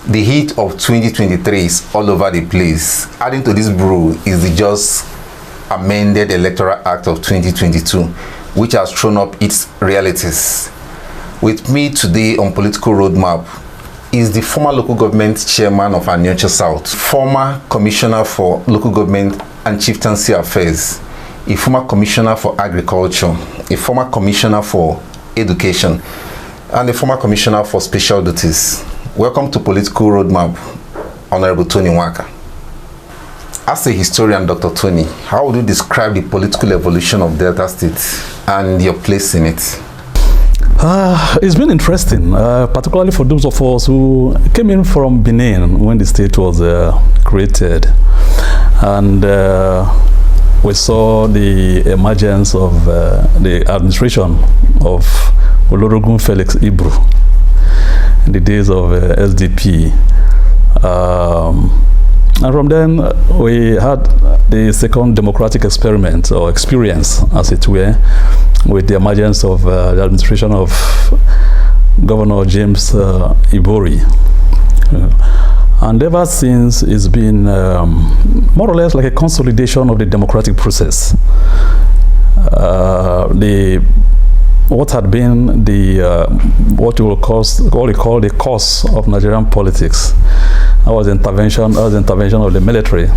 The heat of 2023 is all over the place. Adding to this brew is the just amended Electoral Act of 2022, which has thrown up its realities. With me today on Political Roadmap is the former local government chairman of Aniocha South, former commissioner for local government and chieftaincy affairs, a former commissioner for agriculture, a former commissioner for education, and a former commissioner for special duties. Welcome to Political Roadmap, Honorable Tony Nwaka. As a historian, Dr. Tony, how would you describe the political evolution of Delta State and your place in it? It's been interesting, particularly for those of us who came in from Benin when the state was created. And we saw the emergence of the administration of Olorogun Felix Ibru in the days of SDP. And from then, we had the second democratic experiment or experience, as it were, with the emergence of the administration of Governor James Ibori. And ever since, it's been more or less like a consolidation of the democratic process. What had been the what we call the cause of Nigerian politics, that was intervention of the military.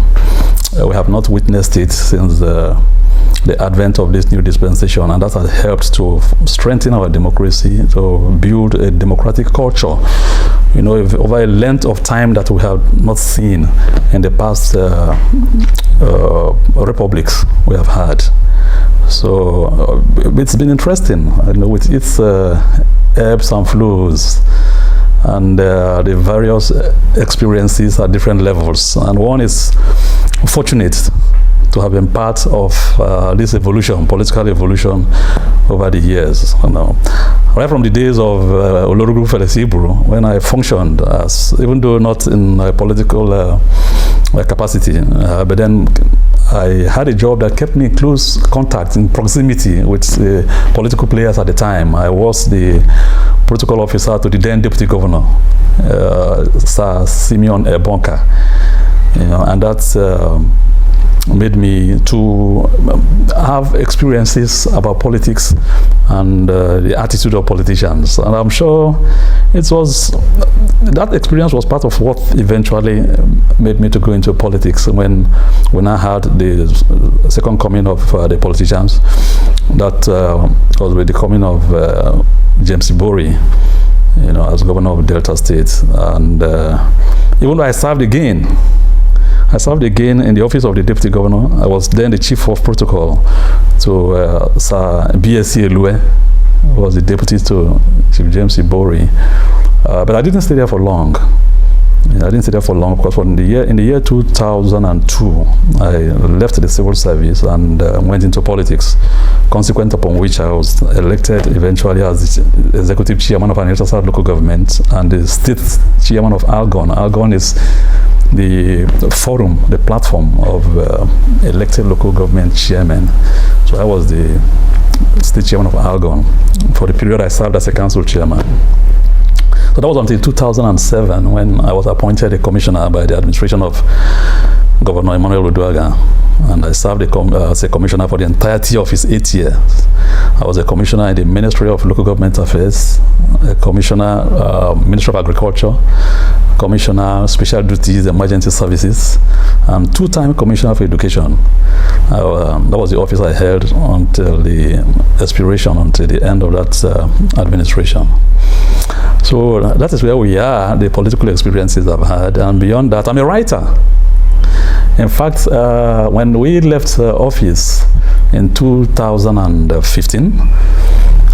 We have not witnessed it since the advent of this new dispensation, and that has helped to strengthen our democracy, to build a democratic culture, you know, over a length of time that we have not seen in the past republics we have had. So it's been interesting, you know, with its ebbs and flows and the various experiences at different levels. And one is fortunate to have been part of this evolution, political evolution over the years. You know. Right from the days of Olorogun Felix Ibru, when I functioned as, even though not in a political capacity, but then I had a job that kept me in close contact, in proximity with political players at the time. I was the protocol officer to the then deputy governor, Sir Simeon Ebonka, you know, and that's made me to have experiences about politics and the attitude of politicians. And I'm sure that experience was part of what eventually made me to go into politics when I had the second coming of the politicians. That was with the coming of James Ibori, you know, as governor of Delta State. And even though I served again in the office of the deputy governor. I was then the chief of protocol to Sir BSC Elue, who was the deputy to Chief James Ibori. But I didn't stay there for long. I didn't stay there for long because in the year 2002, I left the civil service and went into politics, consequent upon which I was elected eventually as the executive chairman of Aniocha South local government and the state chairman of Algon. Algon is the forum, the platform of elected local government chairmen. So I was the state chairman of Algon for the period I served as a council chairman. So that was until 2007 when I was appointed a commissioner by the administration of Governor Emmanuel Oduaga, and I served as a commissioner for the entirety of his 8 years. I was a commissioner in the Ministry of Local Government Affairs, a commissioner, Ministry of Agriculture, commissioner, special duties, emergency services, and two-time commissioner for education. That was the office I held until the expiration, until the end of that administration. So that is where we are, the political experiences I've had, and beyond that, I'm a writer. In fact, when we left office in 2015,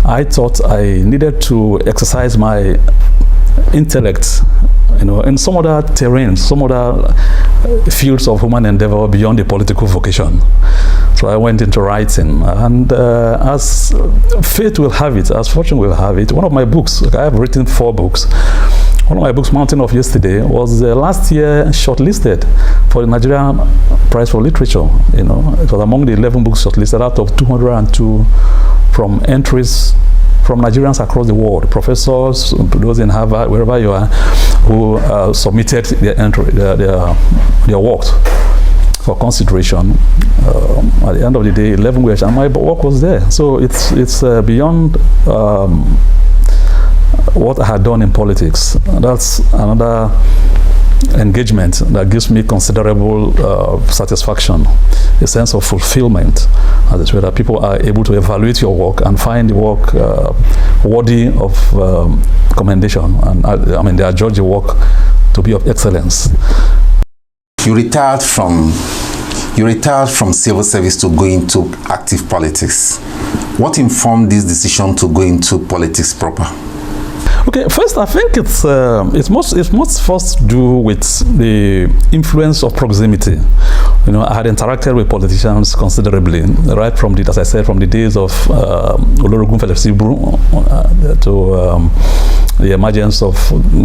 I thought I needed to exercise my intellect, you know, in some other terrains, some other fields of human endeavor beyond the political vocation. So I went into writing, and as fate will have it, as fortune will have it, one of my books, I have written 4 books. one of my books, Mountain of Yesterday, was last year shortlisted for the Nigerian Prize for Literature. You know, it was among the 11 books shortlisted out of 202 from entries from Nigerians across the world, professors, those in Harvard, wherever you are, who submitted their entry, their works for consideration. At the end of the day, 11 years, and my work was there. So it's beyond what I had done in politics. That's another engagement that gives me considerable satisfaction, a sense of fulfillment, as well, that people are able to evaluate your work and find the work worthy of commendation. And I mean, they adjudge the work to be of excellence. You retired from civil service to go into active politics. What informed this decision to go into politics proper? Okay, first I think it must first do with the influence of proximity. You know, I had interacted with politicians considerably, right from the, as I said, from the days of Olorogun Felesibru to the emergence of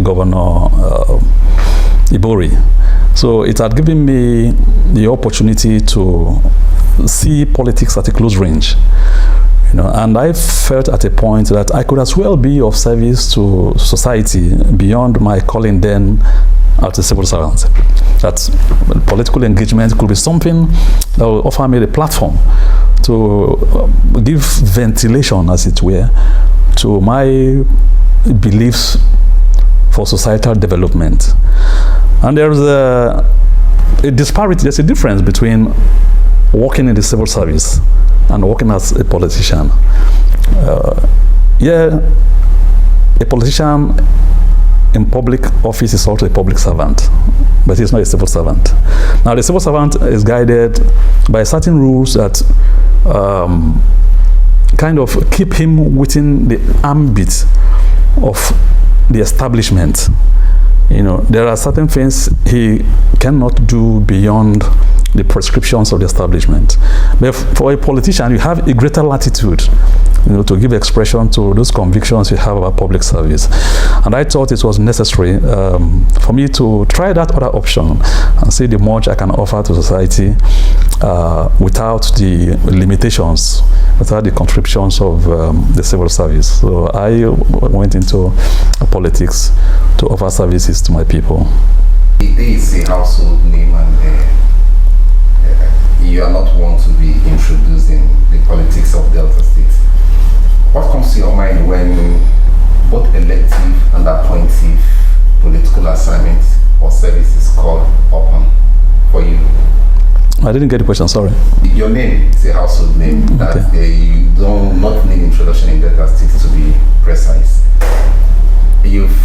Governor Ibori. So it had given me the opportunity to see politics at a close range. You know, and I felt at a point that I could as well be of service to society beyond my calling then as a civil servant. That political engagement could be something that will offer me the platform to give ventilation, as it were, to my beliefs for societal development. And there's a disparity, there's a difference between working in the civil service and working as a politician. A politician in public office is also a public servant, but he's not a civil servant. Now, the civil servant is guided by certain rules that kind of keep him within the ambit of the establishment. You know, there are certain things he cannot do beyond the prescriptions of the establishment. But for a politician, you have a greater latitude, you know, to give expression to those convictions you have about public service. And I thought it was necessary for me to try that other option and see the much I can offer to society without the limitations, without the contributions of the civil service. So I went into politics to offer services to my people. It is a household name, and you are not one to be introduced in the politics of Delta State. What comes to your mind when both elective and appointive political assignments or services called upon for you? I didn't get the question, sorry. Your name is a household name. That you don't not need introduction in Delta State, to be precise. You've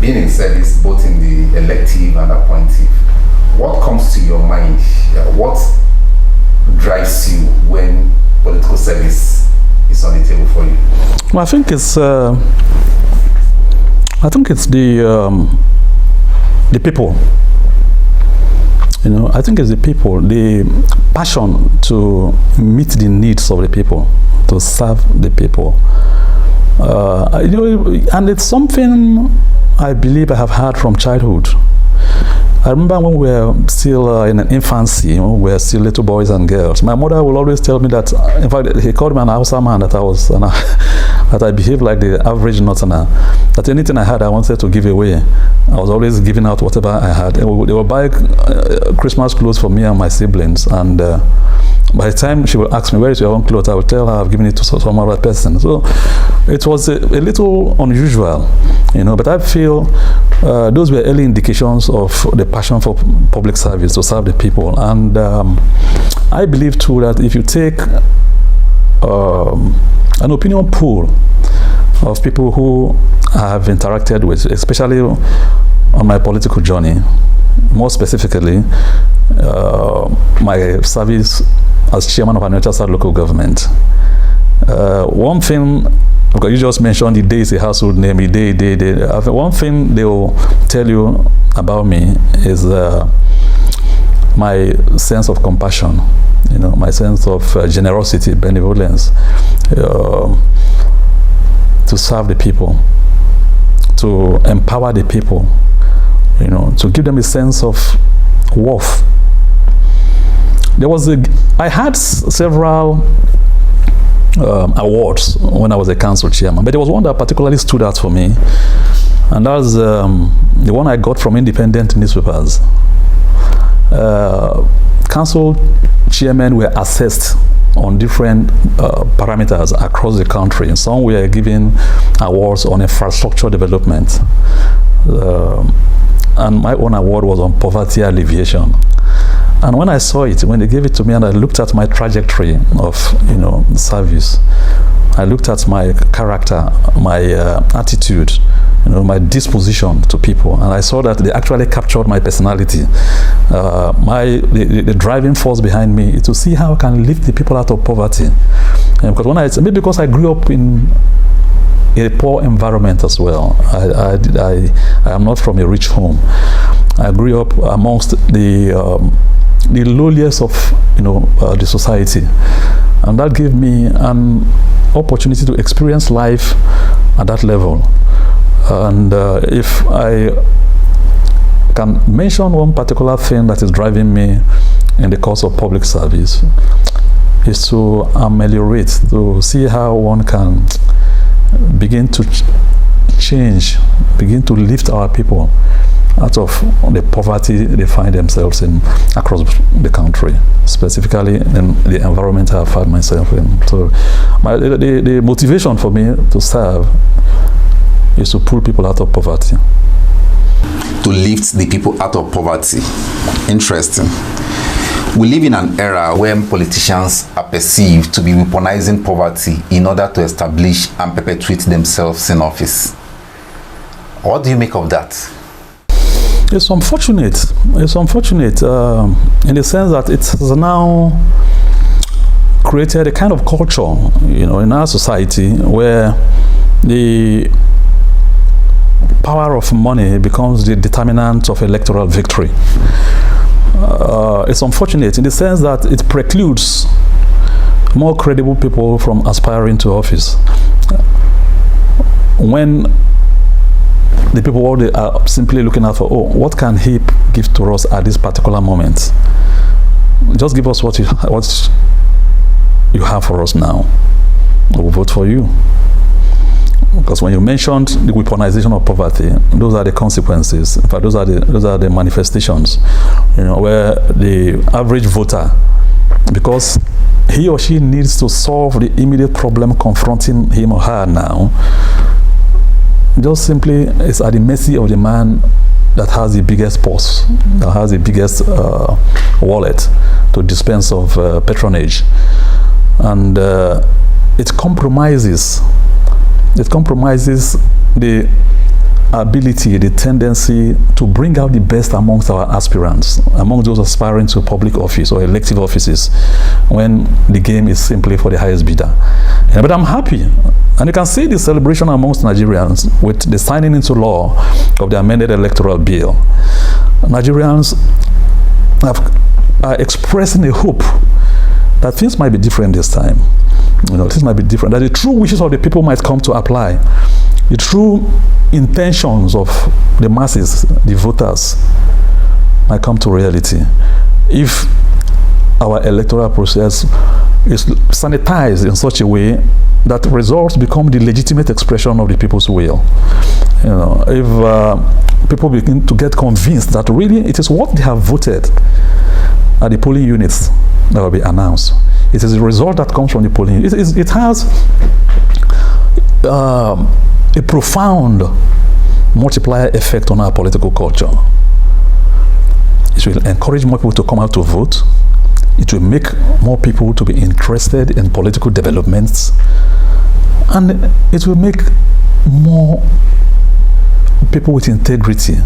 been in service both in the elective and appointive. What comes to your mind? What drives you when political service is on the table for you? Well, I think it's the people. You know, I think it's the people, the passion to meet the needs of the people, to serve the people. You know, and it's something I believe I have had from childhood. I remember when we were still in an infancy, you know, we were still little boys and girls. My mother will always tell me that, in fact, he called me an Hausa man, that I was, that I behaved like the average Northerner. That anything I had, I wanted to give away. I was always giving out whatever I had. They would buy Christmas clothes for me and my siblings, and by the time she would ask me, where is your own clothes, I would tell her I've given it to some other person. So it was a little unusual, you know, but I feel those were early indications of the passion for public service, to serve the people. And I believe too that if you take an opinion pool of people who I have interacted with, especially on my political journey, more specifically my service as chairman of an United local government. One thing, because you just mentioned the day is a household name, the day. One thing they will tell you about me is my sense of compassion, you know, my sense of generosity, benevolence, to serve the people, to empower the people, to give them a sense of worth. I had several awards when I was a council chairman, but there was one that particularly stood out for me, and that was the one I got from independent newspapers. Council chairmen were assessed on different parameters across the country, and some were given awards on infrastructure development, and my own award was on poverty alleviation. And when I saw it, when they gave it to me, and I looked at my trajectory of service, I looked at my character, my attitude, my disposition to people, and I saw that they actually captured my personality. The driving force behind me is to see how I can lift the people out of poverty. Because maybe because I grew up in a poor environment as well. I am not from a rich home. I grew up amongst the lowliest of the society, and that gave me an opportunity to experience life at that level. And if I can mention one particular thing that is driving me in the course of public service, is to ameliorate, to see how one can begin to change, begin to lift our people out of the poverty they find themselves in across the country, specifically in the environment I find myself in. So the motivation for me to serve is to pull people out of poverty. To lift the people out of poverty. Interesting. We live in an era where politicians are perceived to be weaponizing poverty in order to establish and perpetuate themselves in office. What do you make of that? It's unfortunate. It's unfortunate in the sense that it has now created a kind of culture, in our society where the power of money becomes the determinant of electoral victory. It's unfortunate in the sense that it precludes more credible people from aspiring to office. When the people what they are simply looking out for, what can he give to us at this particular moment? Just give us what you have for us now. We'll vote for you. Because when you mentioned the weaponization of poverty, those are the consequences. In fact, those are the manifestations. Where the average voter, because he or she needs to solve the immediate problem confronting him or her now, just simply is at the mercy of the man that has the biggest purse, that has the biggest wallet to dispense of patronage, and it compromises the ability, the tendency to bring out the best amongst our aspirants, among those aspiring to public office or elective offices, when the game is simply for the highest bidder. But I'm happy, and you can see the celebration amongst Nigerians with the signing into law of the amended electoral bill. Nigerians are expressing a hope that things might be different this time. Things might be different, that the true wishes of the people might come to apply. The true intentions of the masses, the voters, might come to reality if our electoral process is sanitized in such a way that results become the legitimate expression of the people's will. If people begin to get convinced that really it is what they have voted at the polling units that will be announced. It is the result that comes from the polling. It has a profound multiplier effect on our political culture. It will encourage more people to come out to vote. It will make more people to be interested in political developments. And it will make more people with integrity,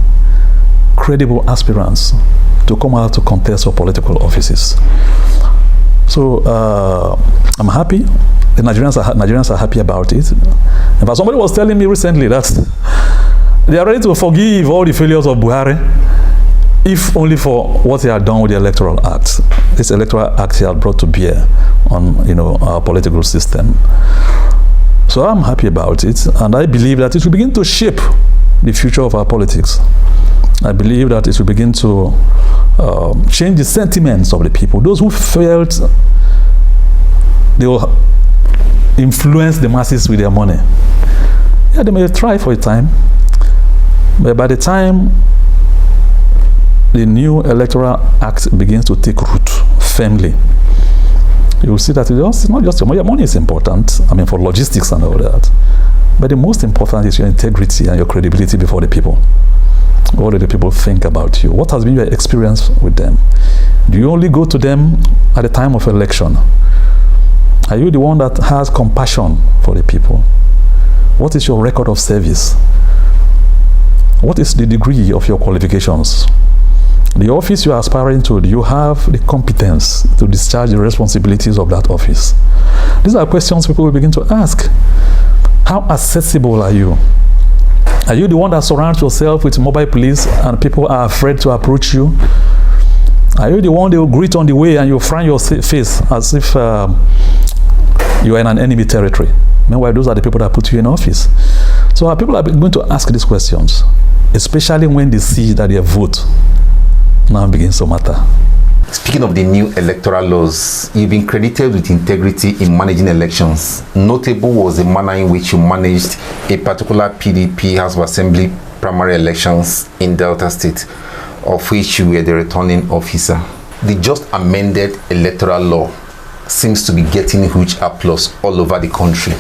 credible aspirants, to come out to contest for political offices. So I'm happy. The Nigerians are happy about it. In fact, somebody was telling me recently that they are ready to forgive all the failures of Buhari, if only for what he had done with the Electoral Act. This Electoral Act he had brought to bear on our political system. So I'm happy about it, and I believe that it will begin to shape the future of our politics. I believe that it will begin to change the sentiments of the people. Those who felt they will influence the masses with their money. Yeah, they may try for a time, but by the time the new electoral act begins to take root firmly, you will see that it's not just your money. Your money is important, I mean, for logistics and all that. But the most important is your integrity and your credibility before the people. What do the people think about you? What has been your experience with them? Do you only go to them at the time of election? Are you the one that has compassion for the people? What is your record of service? What is the degree of your qualifications? The office you are aspiring to, do you have the competence to discharge the responsibilities of that office? These are questions people will begin to ask. How accessible are you? Are you the one that surrounds yourself with mobile police and people are afraid to approach you? Are you the one they will greet on the way and you frown your face as if you are in an enemy territory? Meanwhile, those are the people that put you in office. So people are going to ask these questions, especially when they see that their vote now begins to matter. Speaking of the new electoral laws, you've been credited with integrity in managing elections. Notable was the manner in which you managed a particular PDP House of Assembly primary elections in Delta State, of which you were the returning officer. The just amended electoral law seems to be getting huge applause all over the country.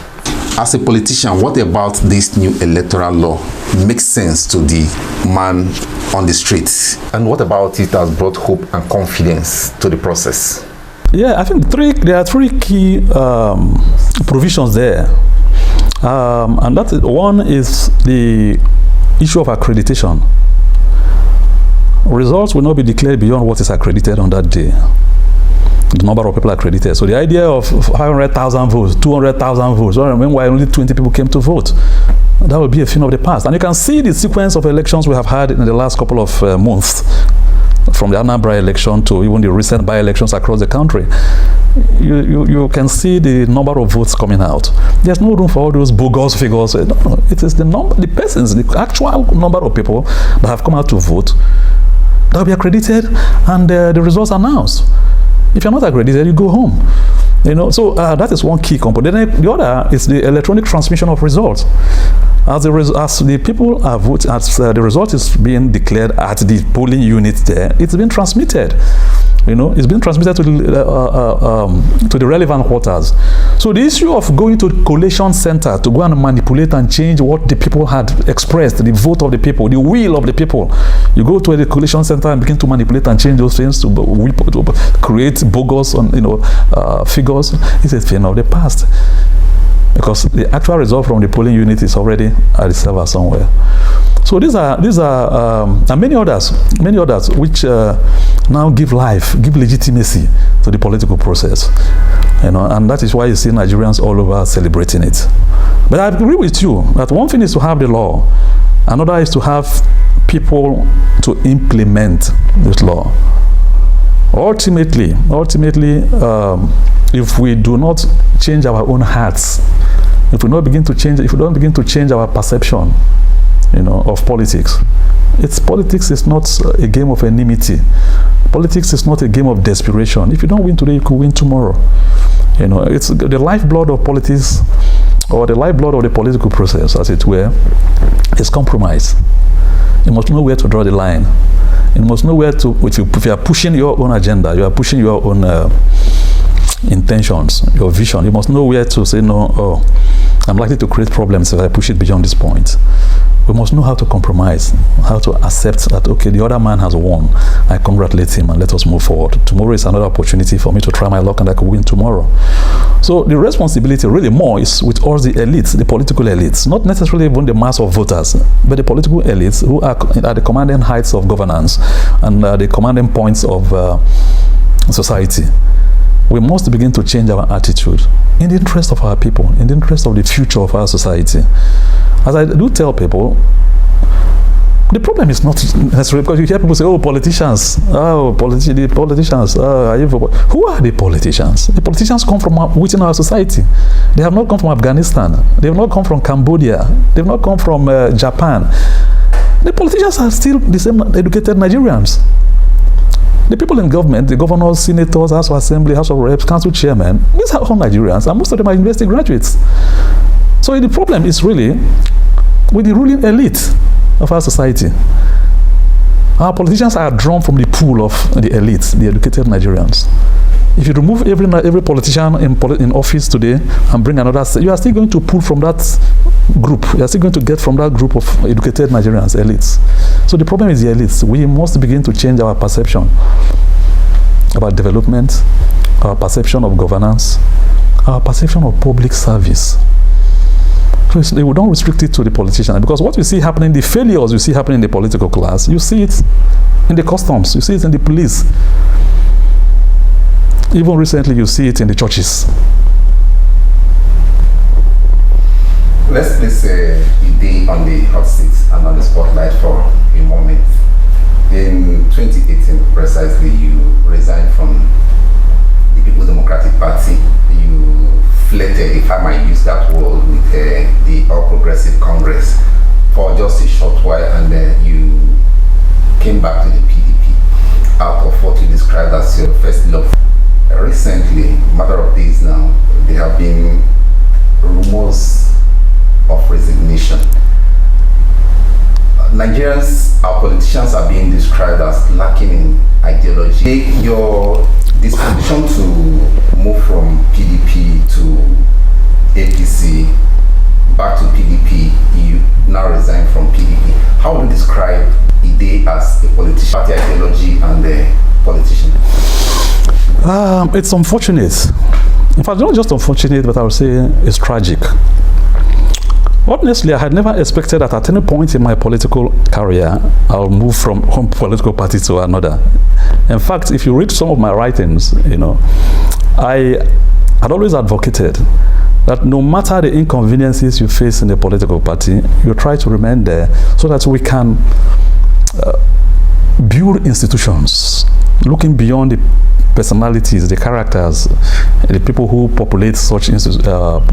As a politician, what about this new electoral law makes sense to the man on the streets? And what about it has brought hope and confidence to the process? Yeah, I think there are three key provisions there. And that one is the issue of accreditation. Results will not be declared beyond what is accredited on that day. The number of people accredited. So the idea of 500,000 votes, 200,000 votes, meanwhile only 20 people came to vote, that will be a thing of the past. And you can see the sequence of elections we have had in the last couple of months, from the Anambra election to even the recent by-elections across the country. You can see the number of votes coming out. There's no room for all those bogus figures. No, it is the number, the persons, the actual number of people that have come out to vote that will be accredited and the results announced. If you're not accredited, you go home. So that is one key component. Then the other is the electronic transmission of results. As the people are voting, as the result is being declared at the polling unit there, it's been transmitted. It's been transmitted to the relevant quarters. So the issue of going to the collation center to go and manipulate and change what the people had expressed, the vote of the people, the will of the people, you go to the collation center and begin to manipulate and change those things to create bogus figures. It's a thing of the past, because the actual result from the polling unit is already at the server somewhere. So these are and many others which now give life, give legitimacy to the political process, and that is why you see Nigerians all over celebrating it. But I agree with you that one thing is to have the law, another is to have people to implement this law. Ultimately, if we do not change our own hearts, if we don't begin to change our perception, of politics. Politics is not a game of enmity. Politics is not a game of desperation. If you don't win today, you could win tomorrow. It's the lifeblood of politics, or the lifeblood of the political process, as it were, is compromise. You must know where to draw the line. You must know where to, if you are pushing your own agenda, you are pushing your own intentions, your vision, you must know where to say, no, I'm likely to create problems if I push it beyond this point. We must know how to compromise, how to accept that, okay, the other man has won. I congratulate him and let us move forward. Tomorrow is another opportunity for me to try my luck and I could win tomorrow. So the responsibility really more is with all the elites, the political elites, not necessarily even the mass of voters, but the political elites who are at the commanding heights of governance and the commanding points of society. We must begin to change our attitude in the interest of our people, in the interest of the future of our society. As I do tell people, the problem is not necessarily because you hear people say, oh, politicians, the politicians, are you for? Who are the politicians? The politicians come from within our society. They have not come from Afghanistan. They have not come from Cambodia. They have not come from Japan. The politicians are still the same educated Nigerians. The people in government, the governors, senators, House of Assembly, House of Reps, council chairmen, these are all Nigerians, and most of them are university graduates. So the problem is really with the ruling elite of our society. Our politicians are drawn from the pool of the elites, the educated Nigerians. If you remove every politician in office today and bring another, you are still going to pull from that group. You are still going to get from that group of educated Nigerians, elites. So the problem is the elites. We must begin to change our perception about development, our perception of governance, our perception of public service. So we don't restrict it to the politician, because what you see happening, the failures you see happening in the political class, you see it in the customs, you see it in the police. Even recently, you see it in the churches. Let's place a day on the hot seat and on the spotlight for a moment. In 2018, precisely, you resigned from the People's Democratic Party. You flirted, if I might use that word, with the All Progressive Congress for just a short while, and then you came back to the PDP out of what you described as your first love. Recently, matter of days now, there have been rumors of resignation. Nigerians, our politicians are being described as lacking in ideology. Your disposition to move from PDP to APC back to PDP, you now resign from PDP. How would you describe the day as a politician, party ideology and a politician? It's unfortunate. In fact, not just unfortunate, but I would say it's tragic. Honestly, I had never expected that at any point in my political career, I'll move from one political party to another. In fact, if you read some of my writings, I had always advocated that no matter the inconveniences you face in a political party, you try to remain there so that we can build institutions, looking beyond the personalities, the characters, the people who populate such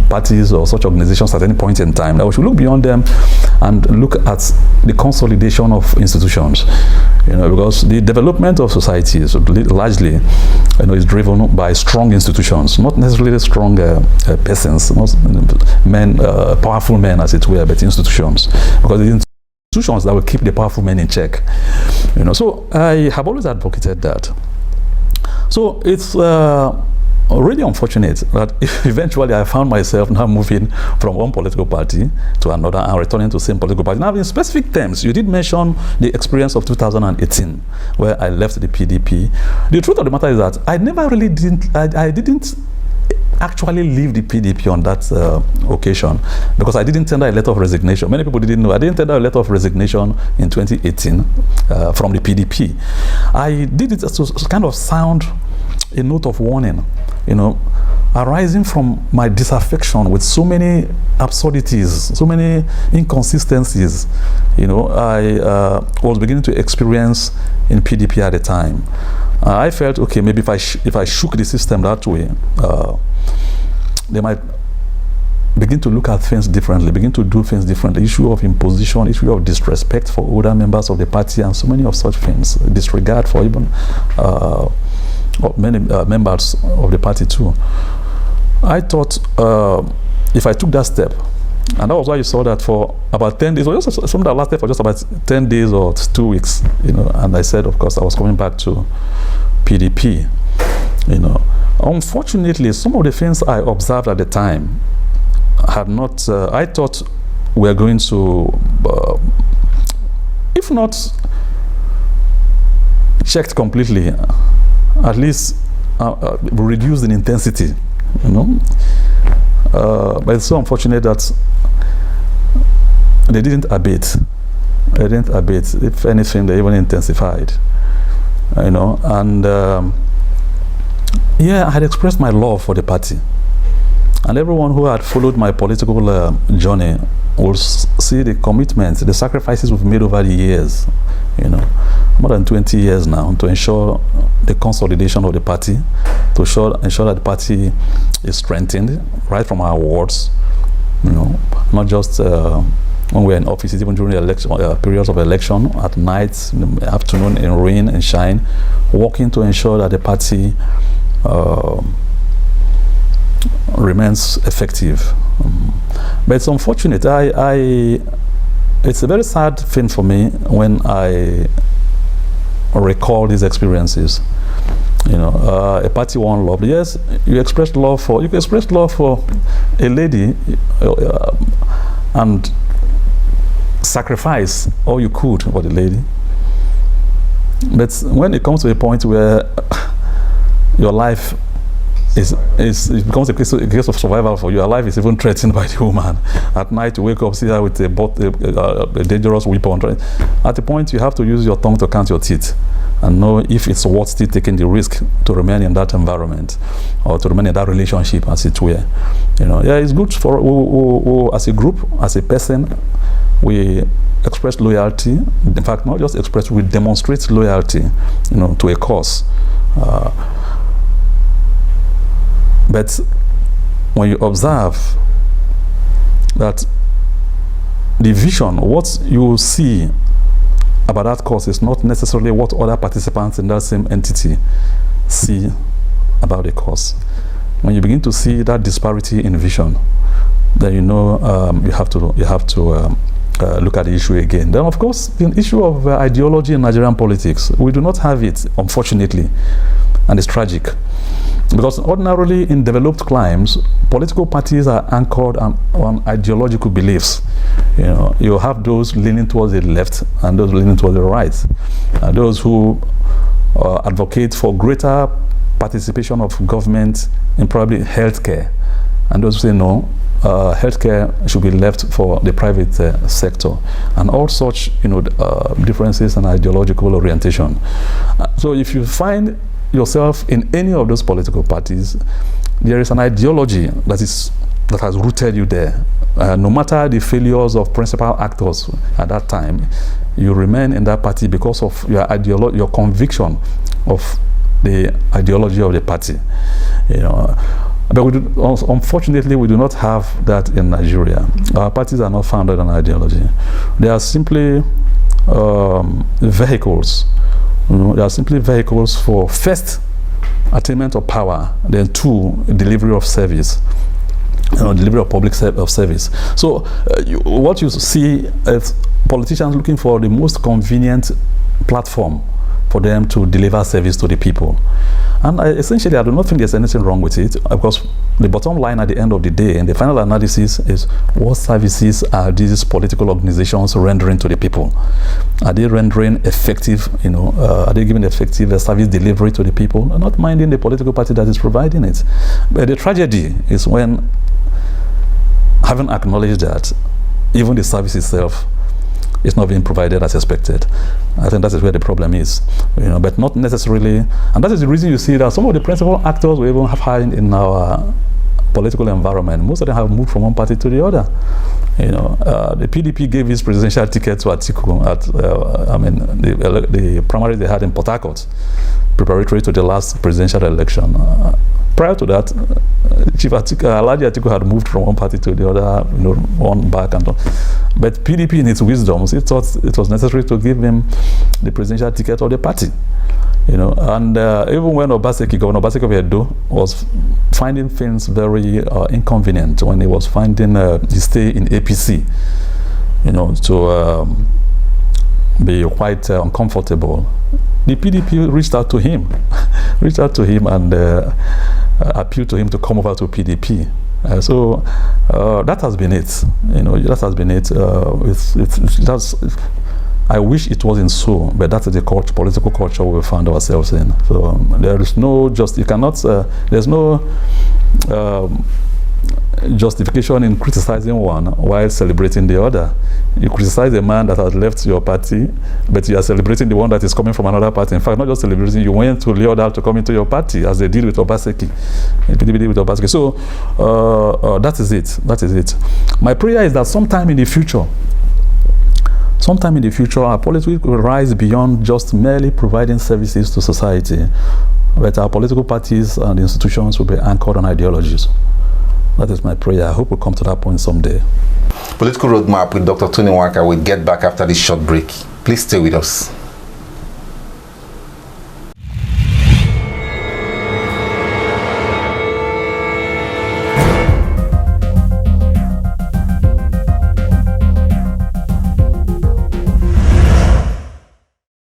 parties or such organizations at any point in time. Now we should look beyond them and look at the consolidation of institutions. Because the development of societies largely, is driven by strong institutions, not necessarily strong persons, not men, powerful men as it were, but institutions. Because the institutions that will keep the powerful men in check. So I have always advocated that. So it's really unfortunate that eventually I found myself now moving from one political party to another and returning to the same political party. Now, in specific terms, you did mention the experience of 2018, where I left the PDP. The truth of the matter is that I didn't actually leave the PDP on that occasion, because I didn't tender a letter of resignation. Many people didn't know. I didn't tender a letter of resignation in 2018 from the PDP. I did it to kind of sound a note of warning, arising from my disaffection with so many absurdities, so many inconsistencies, I was beginning to experience in PDP at the time. I felt, okay, maybe if I shook the system that way, they might begin to look at things differently, begin to do things differently. Issue of imposition, issue of disrespect for older members of the party, and so many of such things. Disregard for even many members of the party too. I thought if I took that step, and that was why you saw that for about 10 days, or just something that lasted for just about 10 days or 2 weeks, and I said, of course, I was coming back to PDP, Unfortunately, some of the things I observed at the time had not, I thought we were going to, if not checked completely, at least reduced in intensity, but it's so unfortunate that they didn't abate. They didn't abate. If anything, they even intensified. And I had expressed my love for the party, and everyone who had followed my political journey will see the commitments, the sacrifices we've made over the years. More than 20 years now, to ensure the consolidation of the party, to ensure that the party is strengthened right from our wards, not just when we're in offices, even during the election, periods of election, at night, in the afternoon, in rain and shine, working to ensure that the party remains effective. But it's unfortunate. It's a very sad thing for me when I recall these experiences. You know, a party one love. Yes, you can express love for a lady and sacrifice all you could for the lady. But when it comes to a point where your life it becomes a case of survival for you, your life is even threatened by the woman. At night you wake up, see her with a dangerous weapon. At the point you have to use your tongue to count your teeth and know if it's worth still taking the risk to remain in that environment or to remain in that relationship, as it were. You know, yeah, it's good for we, as a group, as a person, we express loyalty. In fact, not just express, we demonstrate loyalty, you know, to a cause. But when you observe that the vision, what you see about that cause is not necessarily what other participants in that same entity see about the cause. When you begin to see that disparity in vision, then you know you have to look at the issue again. Then, of course, the issue of ideology in Nigerian politics, we do not have it, unfortunately, and it's tragic. Because ordinarily in developed climes, political parties are anchored on ideological beliefs. You know, you have those leaning towards the left and those leaning towards the right. Those who advocate for greater participation of government in probably healthcare, and those who say no, healthcare should be left for the private sector, and all such, you know, differences in ideological orientation. So if you find yourself in any of those political parties, there is an ideology that has rooted you there. No matter the failures of principal actors at that time, you remain in that party because of your conviction of the ideology of the party. You know, but unfortunately, we do not have that in Nigeria. Our parties are not founded on ideology. They are simply vehicles. You know, they are simply vehicles for first attainment of power, then two, delivery of service, delivery of public service. So what you see is politicians looking for the most convenient platform for them to deliver service to the people. And essentially, I do not think there's anything wrong with it, because the bottom line at the end of the day, and the final analysis, is what services are these political organizations rendering to the people? Are they rendering effective, you know, are they giving effective service delivery to the people? Not minding the political party that is providing it. But the tragedy is when, having acknowledged that, even the service itself is not being provided as expected. I think that is where the problem is, you know, but not necessarily, and that is the reason you see that some of the principal actors we even have hired in our political environment, most of them have moved from one party to the other. You know, the PDP gave his presidential ticket to Atiku at, the primaries they had in Port Harcourt, preparatory to the last presidential election. Prior to that, Chief Alhaji Atiku had moved from one party to the other, you know, one back and on. But PDP, in its wisdom, it thought it was necessary to give him the presidential ticket of the party. You know, and even when Governor Obaseki of Edo was finding things very inconvenient when he was finding his stay in APC, you know, to be quite uncomfortable, the PDP reached out to him, and appealed to him to come over to PDP. So that has been it. You know, that has been it. I wish it wasn't so, but that's the political culture we found ourselves in. So there is no there's no justification in criticizing one while celebrating the other. You criticize a man that has left your party, but you are celebrating the one that is coming from another party. In fact, not just celebrating, you went to lure that to come into your party, as they did with Obaseki. So that is it. That is it. My prayer is that sometime in the future, our politics will rise beyond just merely providing services to society, but our political parties and institutions will be anchored on ideologies. That is my prayer. I hope we'll come to that point someday. Political Roadmap with Dr. Tony Nwaka will get back after this short break. Please stay with us.